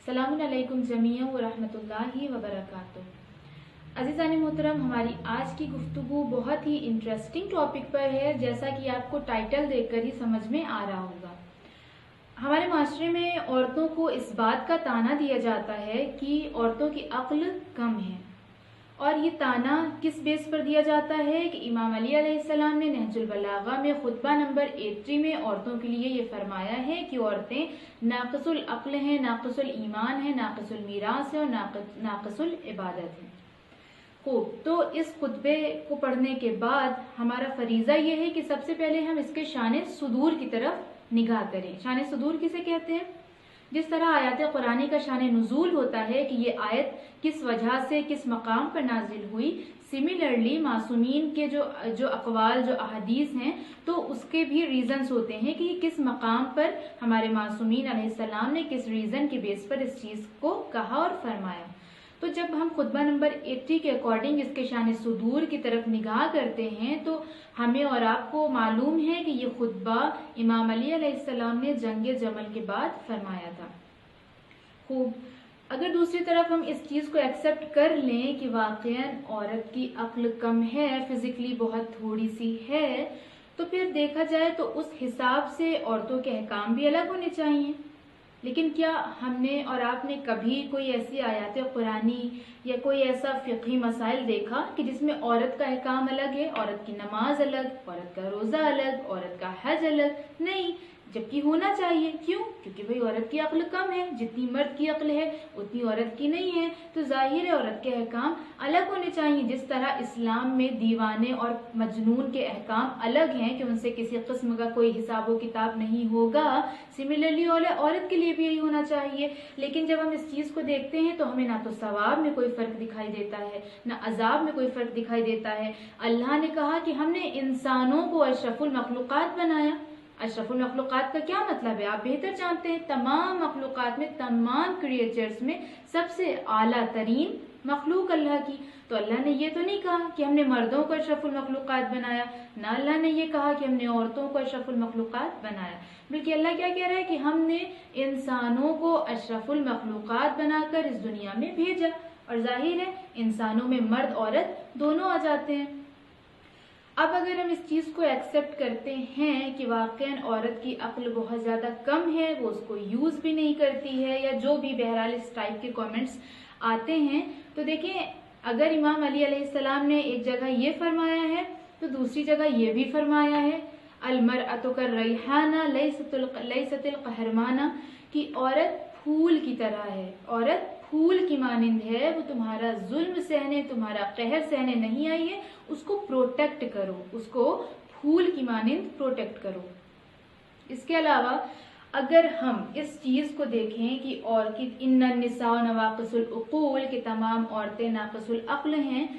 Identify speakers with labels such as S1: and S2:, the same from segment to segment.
S1: अस्सलामु अलैकुम जमीअन व रहमतुल्लाहि व बरकातुहू। अज़ीज़ान मोहतरम, हमारी आज की गुफ्तगू बहुत ही इंटरेस्टिंग टॉपिक पर है, जैसा कि आपको टाइटल देखकर ही समझ में आ रहा होगा। हमारे माशरे में औरतों को इस बात का ताना दिया जाता है कि औरतों की अक्ल कम है, और ये ताना किस बेस पर दिया जाता है कि इमाम अली अलैहिस्सलाम ने नहजुल बलागा में खुतबा नंबर 83 में औरतों के लिए ये फरमाया है कि औरतें नाक़िसुल अक्ल हैं, नाक़िसुल ईमान है, नाक़िसुल मीरास है और नाक़िसुल इबादत है। खूब, तो इस खुतबे को पढ़ने के बाद हमारा फरीज़ा ये है कि सबसे पहले हम इसके शान सुदूर की तरफ निगाह करें। शान सुदूर किसे कहते हैं? जिस तरह आयत कुरानी का शान नुज़ूल होता है कि ये आयत किस वजह से किस मकाम पर नाजिल हुई, सिमिलरली मासूमीन के जो अक़वाल जो अहदीस हैं तो उसके भी रीज़न्स होते हैं कि किस मकाम पर हमारे मासूमीन अलैहिस्सलाम ने किस रीज़न के बेस पर इस चीज़ को कहा और फरमाया। तो जब हम खुतबा नंबर 80 के अकॉर्डिंग इसके शान सुदूर की तरफ निगाह करते हैं तो हमें और आपको मालूम है कि ये खुतबा इमाम अली अलैहिस्सलाम ने जंग जमल के बाद फरमाया था। खूब, अगर दूसरी तरफ हम इस चीज़ को एक्सेप्ट कर लें कि वाक़ईन औरत की अक्ल कम है, फिज़िकली बहुत थोड़ी सी है, तो फिर देखा जाए तो उस हिसाब से औरतों के अहकाम भी अलग होने चाहिए। लेकिन क्या हमने और आपने कभी कोई ऐसी आयत कुरानी या कोई ऐसा फ़िक़ही मसाइल देखा कि जिसमें औरत का अहकाम अलग है, औरत की नमाज अलग, औरत का रोज़ा अलग, औरत का हज अलग? नहीं, जबकि होना चाहिए। क्यों? क्योंकि भाई औरत की अक्ल कम है, जितनी मर्द की अक्ल है उतनी औरत की नहीं है, तो जाहिर है औरत के अहकाम अलग होने चाहिए। जिस तरह इस्लाम में दीवाने और मजनून के अहकाम अलग हैं कि उनसे किसी किस्म का कोई हिसाब व किताब नहीं होगा, सिमिलरली औरत के लिए भी यही होना चाहिए। लेकिन जब हम इस चीज़ को देखते हैं तो हमें ना तो सवाब में कोई फ़र्क दिखाई देता है, ना अजाब में कोई फ़र्क दिखाई देता है। अल्लाह ने कहा कि हमने इंसानों को अशरफुल मखलूक़ात बनाया। अशरफुल मखलूक़ात का क्या मतलब है? आप बेहतर जानते हैं। तमाम मखलूक़ात में, तमाम क्रिएचर्स में सबसे आला तरीन मखलूक अल्लाह की। तो अल्लाह ने ये तो नहीं कहा कि हमने मर्दों को अशरफुल मखलूक़ात बनाया, ना अल्लाह ने ये कहा कि हमने औरतों को अशरफुल मखलूक़ात बनाया, बल्कि अल्लाह क्या कह रहा है कि हमने इंसानों को अशरफुल मखलूक़ात बनाकर इस दुनिया में भेजा। और जाहिर है इंसानों में मर्द औरत दोनों आ जाते हैं। अब अगर हम इस चीज़ को एक्सेप्ट करते हैं कि वाक़ईन औरत की अक्ल बहुत ज़्यादा कम है, वो उसको यूज़ भी नहीं करती है, या जो भी बहरहाल इस टाइप के कमेंट्स आते हैं, तो देखें, अगर इमाम अली अलैहिस्सलाम ने एक जगह ये फरमाया है तो दूसरी जगह ये भी फरमाया है, अलमरअतु कर्रैहाना लैसतिल कहरमाना, कि औरत फूल की तरह है, औरत फूल की मानिंद है, वो तुम्हारा जुल्म सहने, तुम्हारा कहर सहने नहीं आई है, उसको प्रोटेक्ट करो, उसको फूल की मानिंद प्रोटेक्ट करो। इसके अलावा अगर हम इस चीज़ को देखें कि और कि इन्ना निसा नवाक़िसुल उक़ूल, कि तमाम औरतें नाक़िसुल अक्ल हैं,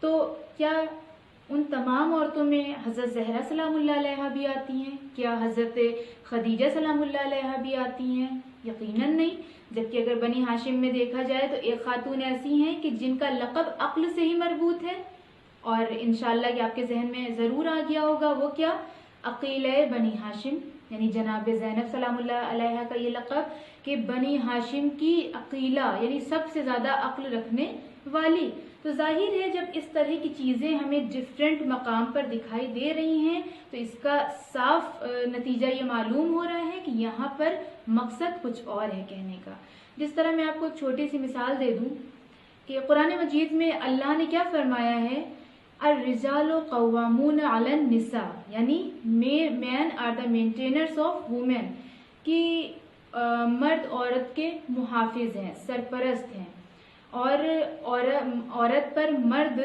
S1: तो क्या उन तमाम औरतों में हज़रत ज़हरा सलामुल्लाह अलैहा भी आती हैं? क्या हज़रत खदीजा सलामुल्लाह अलैहा भी आती हैं? यकीनन नहीं। जबकि अगर बनी हाशिम में देखा जाए तो एक खातून ऐसी हैं कि जिनका लक़ब अक्ल से ही मरबूत है, और इंशाअल्लाह कि आपके जहन में ज़रूर आ गया होगा, वो क्या? अक़ीले बनी हाशिम, यानी जनाब ज़ैनब सलामुल्लाह अलैहा का ये लक़ब कि बनी हाशिम की अक़ीला, यानी सबसे ज़्यादा अक्ल रखने वाली। तो जाहिर है जब इस तरह की चीज़ें हमें डिफरेंट मकाम पर दिखाई दे रही हैं तो इसका साफ नतीजा ये मालूम हो रहा है कि यहाँ पर मकसद कुछ और है कहने का। जिस तरह मैं आपको एक छोटी सी मिसाल दे दूँ कि कुरान मजीद में अल्लाह ने क्या फरमाया है, अर्रिजालु क़व्वामून अलन निसा, यानी men are the maintainers of women, कि मर्द औरत के मुहाफिज हैं, सरपरस्त हैं, और औरत पर मर्द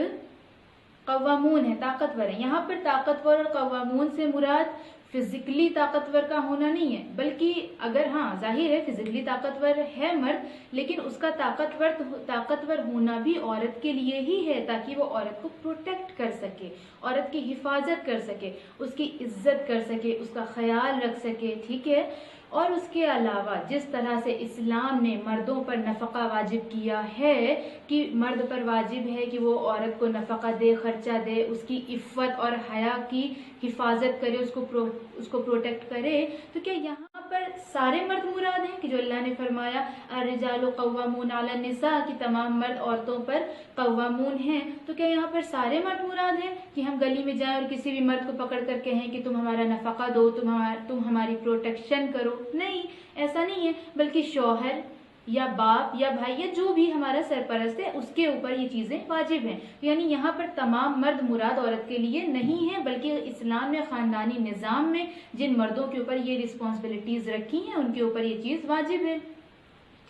S1: कव्वामून है, ताकतवर है। यहाँ पर ताकतवर और कव्वामून से मुराद फिजिकली ताकतवर का होना नहीं है, बल्कि अगर हाँ जाहिर है फिजिकली ताकतवर है मर्द, लेकिन उसका ताकतवर होना भी औरत के लिए ही है, ताकि वो औरत को प्रोटेक्ट कर सके, औरत की हिफाजत कर सके, उसकी इज्जत कर सके, उसका ख्याल रख सके, ठीक है। और उसके अलावा जिस तरह से इस्लाम ने मर्दों पर नफ़क़ा वाजिब किया है कि मर्द पर वाजिब है कि वो औरत को नफ़क़ा दे, खर्चा दे, उसकी इफ़्फ़त और हया की हिफाजत करे, उसको प्रोटेक्ट करे, तो क्या यहाँ पर सारे मर्द मुराद हैं कि जो अल्लाह ने फरमाया अर्रिजालु कव्वामून अला निसा कि तमाम मर्द औरतों पर कव्वामून हैं, तो क्या यहाँ पर सारे मर्द मुराद हैं कि हम गली में जाएं और किसी भी मर्द को पकड़ कर कहें कि तुम हमारा नफका दो, तुम हमारी प्रोटेक्शन करो? नहीं, ऐसा नहीं है, बल्कि शौहर या बाप या भाई या जो भी हमारा सरपरस्त है उसके ऊपर ये चीज़ें वाजिब हैं। यानी यहाँ पर तमाम मर्द मुराद औरत के लिए नहीं है, बल्कि इस्लाम में ख़ानदानी निज़ाम में जिन मर्दों के ऊपर ये रिस्पॉन्सिबिलिटीज़ रखी हैं उनके ऊपर ये चीज़ वाजिब है।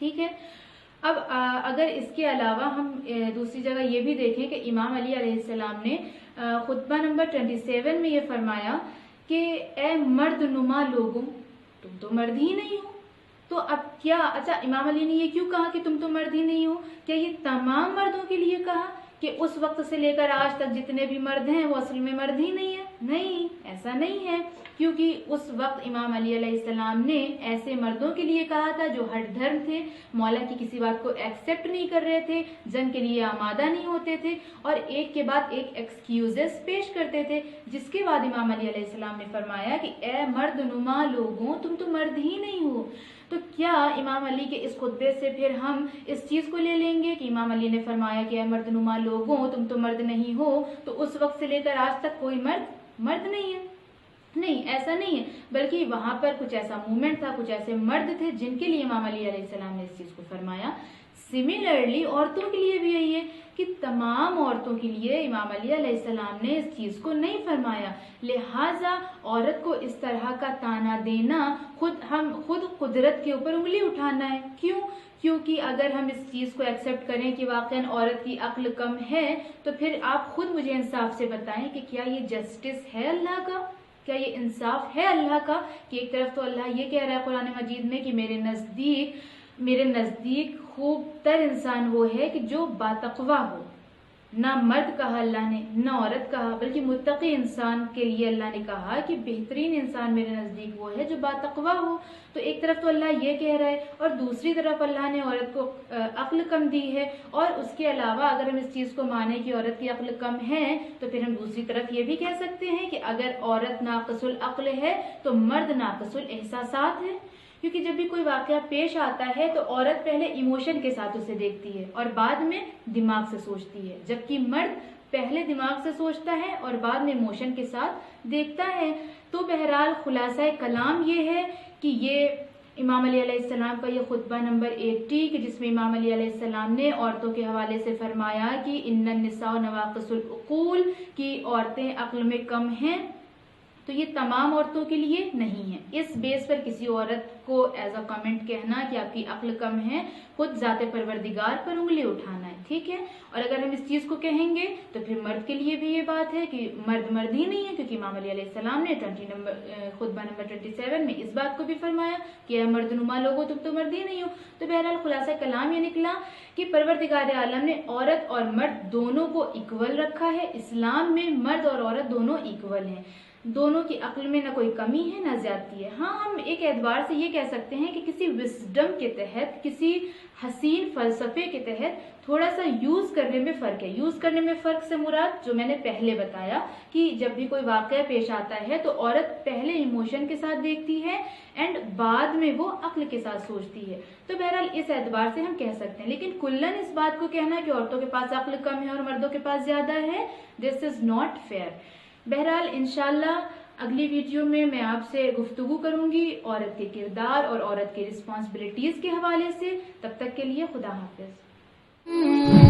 S1: ठीक है। अब अगर इसके अलावा हम दूसरी जगह ये भी देखें कि इमाम अली अलैहिस्सलाम ने खुतबा नंबर 27 में ये फरमाया कि ए मर्द नुमा लोगों, तुम तो मर्द ही नहीं हो। तो अब क्या, अच्छा इमाम अली ने ये क्यों कहा कि तुम तो मर्द ही नहीं हो? क्या ये तमाम मर्दों के लिए कहा कि उस वक्त से लेकर आज तक जितने भी मर्द हैं वो असल में मर्द ही नहीं है? नहीं, ऐसा नहीं है, क्योंकि उस वक्त इमाम अली अलैहिस्सलाम ने ऐसे मर्दों के लिए कहा था जो हठ धर्म थे, मौला की किसी बात को एक्सेप्ट नहीं कर रहे थे, जंग के लिए आमादा नहीं होते थे और एक के बाद एक एक्सक्यूजेस पेश करते थे, जिसके बाद इमाम अली अलैहिस्सलाम ने फरमाया कि ए मर्द नुमा लोगों, तुम तो मर्द ही नहीं हो। तो क्या इमाम अली के इस खुतबे से फिर हम इस चीज़ को ले लेंगे कि इमाम अली ने फरमाया कि ए मर्द नुमा लोगों, तुम तो मर्द नहीं हो, तो उस वक्त से लेकर आज तक कोई मर्द नहीं है? नहीं, ऐसा नहीं है, बल्कि वहां पर कुछ ऐसा मूवमेंट था, कुछ ऐसे मर्द थे जिनके लिए इमाम अली अलैहिस्सलाम ने इस चीज़ को फरमाया। सिमिलरली औरतों के लिए भी यही है कि तमाम औरतों के लिए इमाम अली अलैहिस्सलाम ने इस चीज़ को नहीं फरमाया। लिहाजा औरत को इस तरह का ताना देना खुद कुदरत के ऊपर उंगली उठाना है। क्यों? क्योंकि अगर हम इस चीज़ को एक्सेप्ट करें कि वाकई औरत की अक्ल कम है, तो फिर आप खुद मुझे इंसाफ से बताएं कि क्या ये जस्टिस है अल्लाह का? क्या ये इंसाफ है अल्लाह का कि एक तरफ तो अल्लाह ये कह रहा है कुरान मजीद में कि मेरे नज़दीक खूब तर इंसान वो है कि जो बातक़वा हो। ना मर्द कहा अल्लाह ने, ना औरत कहा, बल्कि मुत्तकी इंसान के लिए अल्लाह ने कहा कि बेहतरीन इंसान मेरे नज़दीक वो है जो बातक़वा हो। तो एक तरफ तो अल्लाह ये कह रहा है और दूसरी तरफ अल्लाह ने औरत को अक्ल कम दी है, और उसके अलावा अगर हम इस चीज़ को माने कि औरत की अक्ल कम है, तो फिर हम दूसरी तरफ ये भी कह सकते हैं कि अगर औरत नाक़िसुल अक्ल है तो मर्द नाक़िसुल एहसासात है। क्योंकि जब भी कोई वाक़या पेश आता है तो औरत पहले इमोशन के साथ उसे देखती है और बाद में दिमाग से सोचती है, जबकि मर्द पहले दिमाग से सोचता है और बाद में इमोशन के साथ देखता है। तो बहरहाल खुलासा कलाम ये है कि ये इमाम अली अलैहिस्सलाम का ये खुतबा नंबर 80 कि जिसमें इमाम अली अलैहिस्सलाम ने औरतों के हवाले से फरमाया कि इन्नन निसा नवाक़िसुल उक़ूल, की औरतें अक्ल में कम हैं, तो ये तमाम औरतों के लिए नहीं है। इस बेस पर किसी औरत को एज अ कमेंट कहना कि आपकी अक्ल कम है, खुद ज़ाते परवरदिगार पर उंगली उठाना है। ठीक है। और अगर हम इस चीज़ को कहेंगे तो फिर मर्द के लिए भी ये बात है कि मर्द ही नहीं है, क्योंकि इमाम अली अलैहिस्सलाम ने खुतबा नंबर 27 में इस बात को भी फरमाया कि मर्द नुमा लोगो, तुम तो मर्द ही नहीं हो। तो बहरहाल खुलासा कलाम ये निकला कि परवरदिगार आलम ने औरत और मर्द दोनों को इक्वल रखा है। इस्लाम में मर्द और औरत दोनों इक्वल हैं, दोनों की अक्ल में ना कोई कमी है ना ज्यादती है। हाँ, हम एक एतबार से ये कह सकते हैं कि किसी विस्डम के तहत, किसी हसीन फलसफे के तहत थोड़ा सा यूज करने में फ़र्क है। यूज करने में फ़र्क से मुराद जो मैंने पहले बताया कि जब भी कोई वाक़या पेश आता है तो औरत पहले इमोशन के साथ देखती है एंड बाद में वो अक्ल के साथ सोचती है। तो बहरहाल इस एतबार से हम कह सकते हैं, लेकिन कुल्लन इस बात को कहना कि औरतों के पास अक्ल कम है और मर्दों के पास ज़्यादा है, दिस इज़ नॉट फेयर। बहरहाल इंशाल्लाह अगली वीडियो में मैं आपसे गुफ्तगू करूंगी औरत के किरदार और औरत की रिस्पॉन्सिबिलिटीज़ के हवाले से। तब तक के लिए खुदा हाफिज।